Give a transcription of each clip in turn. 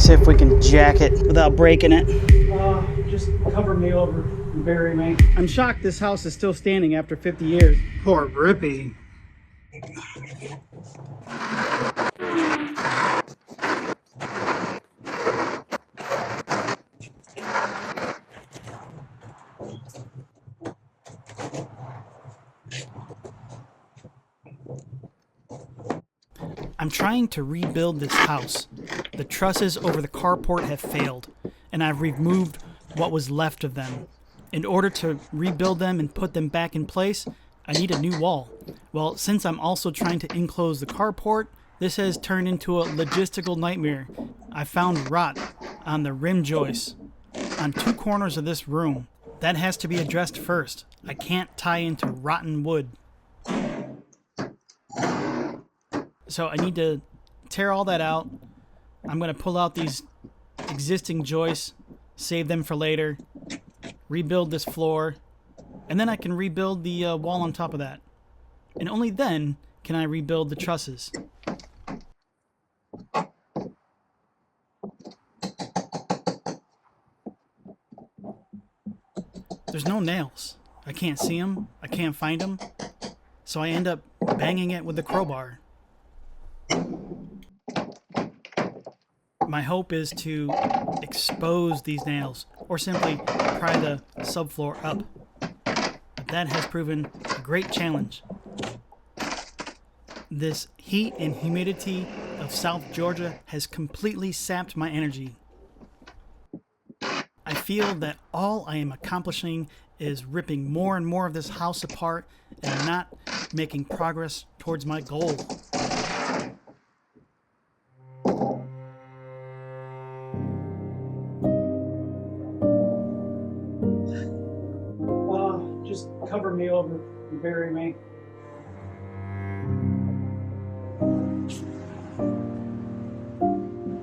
See if we can jack it without breaking it. Just cover me over and bury me. I'm shocked this house is still standing after 50 years. Poor Rippy. I'm trying to rebuild this house. The trusses over the carport have failed, and I've removed what was left of them. In order to rebuild them and put them back in place, I need a new wall. Well, since I'm also trying to enclose the carport, this has turned into a logistical nightmare. I found rot on the rim joists on 2 corners of this room. That has to be addressed first. I can't tie into rotten wood. So I need to tear all that out. I'm going to pull out these existing joists, save them for later, rebuild this floor, and then I can rebuild the wall on top of that. And only then can I rebuild the trusses. There's no nails. I can't see them. I can't find them. So I end up banging it with the crowbar. My hope is to expose these nails or simply pry the subfloor up. But that has proven a great challenge. This heat and humidity of South Georgia has completely sapped my energy. I feel that all I am accomplishing is ripping more and more of this house apart and not making progress towards my goal. Just cover me over and bury me.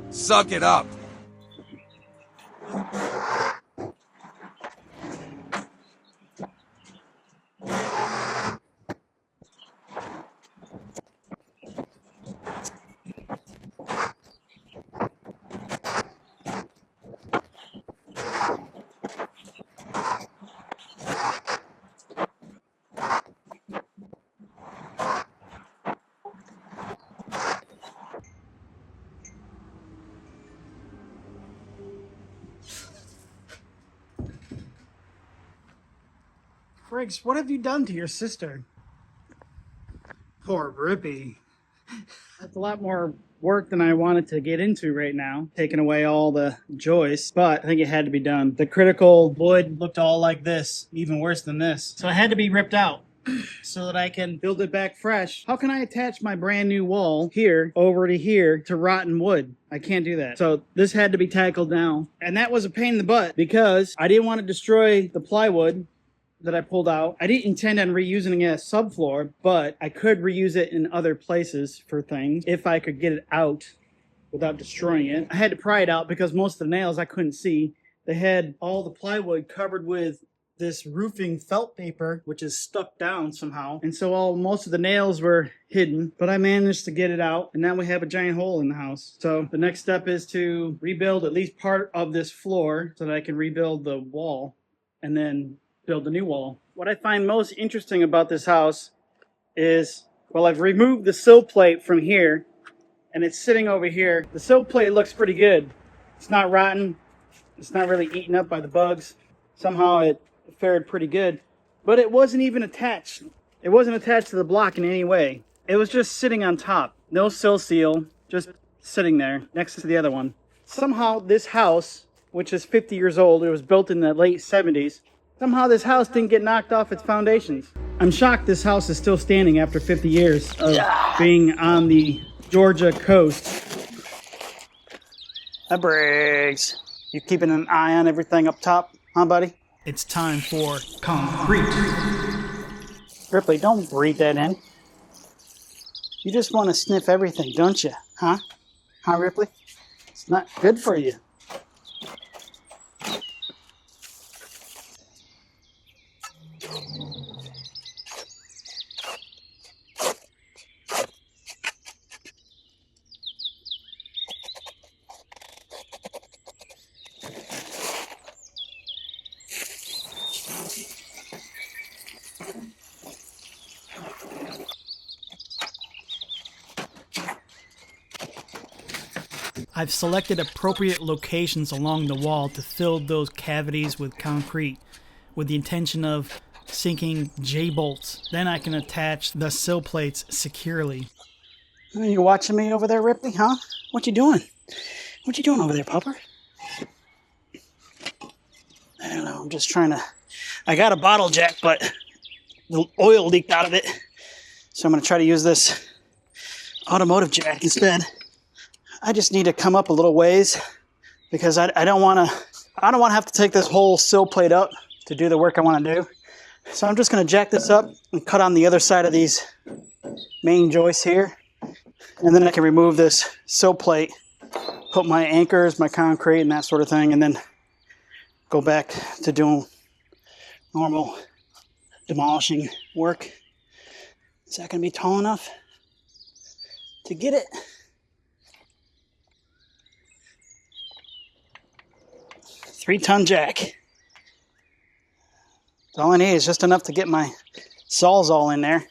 Suck it up. Briggs, what have you done to your sister? Poor Rippy. That's a lot more work than I wanted to get into right now, taking away all the joists, but I think it had to be done. The critical wood looked all like this, even worse than this. So it had to be ripped out so that I can build it back fresh. How can I attach my brand new wall here over to here to rotten wood? I can't do that. So this had to be tackled now. And that was a pain in the butt because I didn't want to destroy the plywood that I pulled out. I didn't intend on reusing it as subfloor, but I could reuse it in other places for things if I could get it out without destroying it. I had to pry it out because most of the nails I couldn't see. They had all the plywood covered with this roofing felt paper, which is stuck down somehow. And so most of the nails were hidden, but I managed to get it out, and now we have a giant hole in the house. So the next step is to rebuild at least part of this floor so that I can rebuild the wall and then build a new wall. What I find most interesting about this house is, well, I've removed the sill plate from here and it's sitting over here. The sill plate looks pretty good. It's not rotten. It's not really eaten up by the bugs. Somehow it fared pretty good, but it wasn't even attached. It wasn't attached to the block in any way. It was just sitting on top. No sill seal, just sitting there next to the other one. Somehow this house, which is 50 years old, it was built in the late 70s, somehow this house didn't get knocked off its foundations. I'm shocked this house is still standing after 50 years of being on the Georgia coast. Briggs, you keeping an eye on everything up top, huh, buddy? It's time for concrete. Ripley, don't breathe that in. You just want to sniff everything, don't you? Huh? Huh, Ripley? It's not good for you. I've selected appropriate locations along the wall to fill those cavities with concrete with the intention of sinking J-bolts. Then I can attach the sill plates securely. Are you watching me over there, Ripley, huh? What you doing? What you doing over there, Pupper? I don't know, I'm just trying to... I got a bottle jack, but the oil leaked out of it. So I'm going to try to use this automotive jack instead. I just need to come up a little ways because I don't want to have to take this whole sill plate up to do the work I want to do. So I'm just going to jack this up and cut on the other side of these main joists here. And then I can remove this sill plate, put my anchors, my concrete, and that sort of thing, and then go back to doing normal demolishing work. Is that going to be tall enough to get it? 3-ton jack. All I need is just enough to get my saws all in there.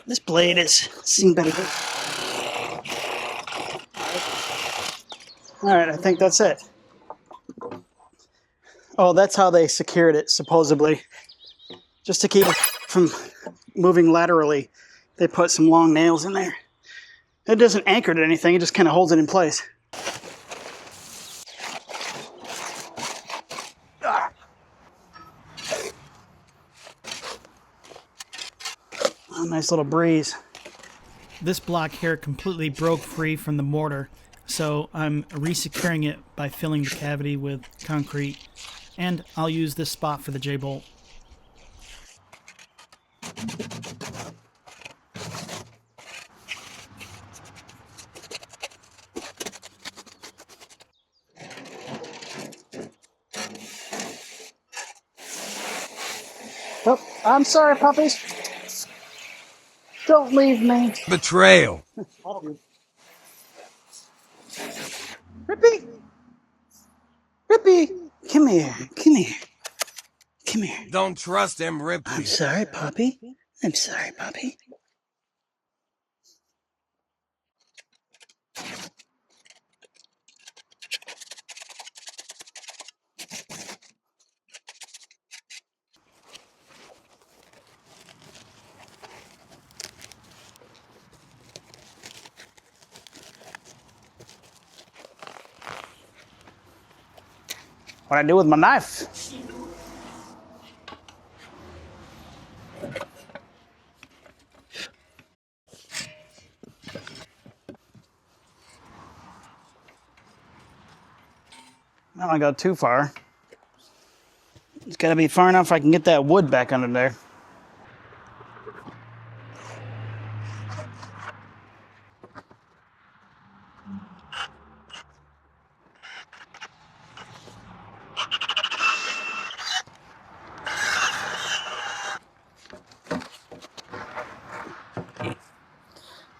This blade has seen better. Alright, I think that's it. Oh, that's how they secured it, supposedly. Just to keep it from moving laterally, they put some long nails in there. It doesn't anchor to anything, it just kind of holds it in place. Oh, nice little breeze. This block here completely broke free from the mortar, so I'm resecuring it by filling the cavity with concrete, and I'll use this spot for the J-bolt. Oh, I'm sorry, puppies. Don't leave me. Betrayal. Rippy! Rippy! Come here, come here. Come here. Don't trust him, Ripley. I'm sorry, puppy. I'm sorry, puppy. What I do with my knife? I don't want to go too far. It's got to be far enough I can get that wood back under there.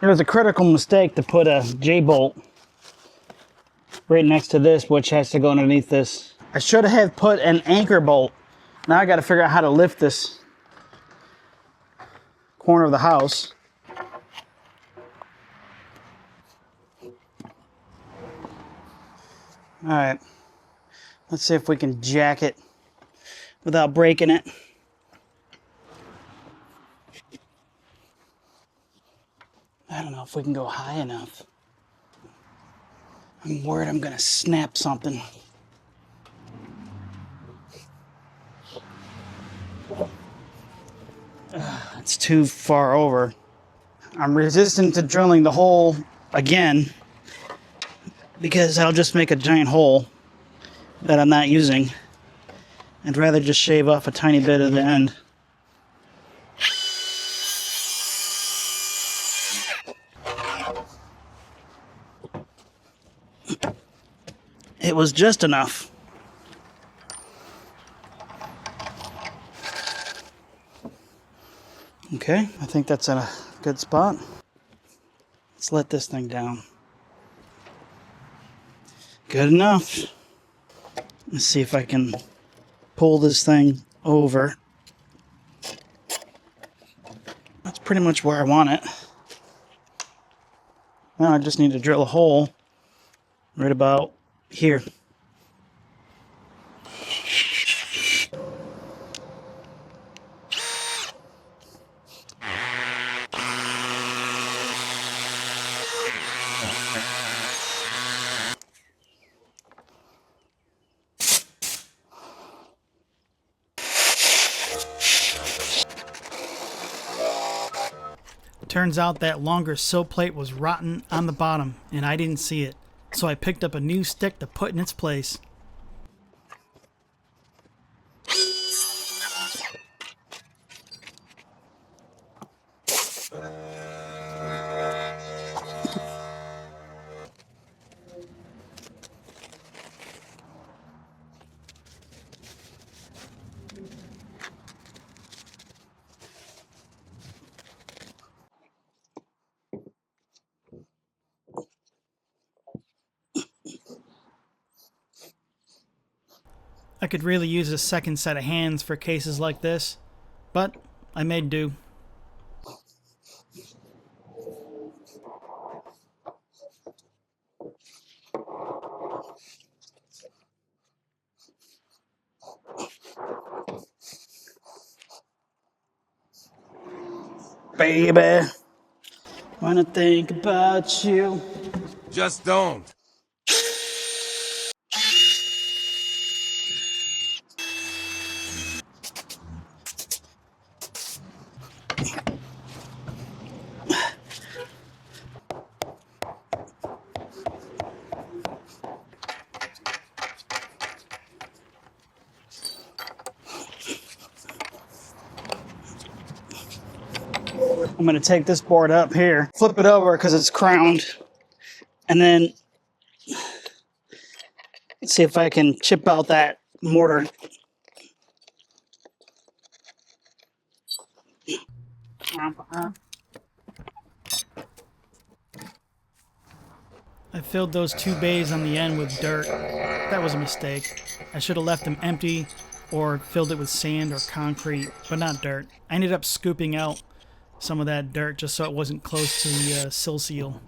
It was a critical mistake to put a J-bolt right next to this, which has to go underneath this. I should have put an anchor bolt. Now I got to figure out how to lift this corner of the house. All right, let's see if we can jack it without breaking it. I don't know if we can go high enough. I'm worried I'm gonna snap something. It's too far over. I'm resistant to drilling the hole again because I'll just make a giant hole that I'm not using. I'd rather just shave off a tiny bit of the end. It was just enough. Okay, I think that's in a good spot. Let's let this thing down. Good enough. Let's see if I can pull this thing over. That's pretty much where I want it. Now I just need to drill a hole right about here. Turns out that longer sill plate was rotten on the bottom, and I didn't see it. So I picked up a new stick to put in its place. I could really use a second set of hands for cases like this, but I made do. Baby, wanna think about you. Just don't. I'm gonna take this board up here, flip it over because it's crowned, and then see if I can chip out that mortar. I filled those two bays on the end with dirt. That was a mistake. I should have left them empty or filled it with sand or concrete, but not dirt. I ended up scooping out some of that dirt just so it wasn't close to the sill seal.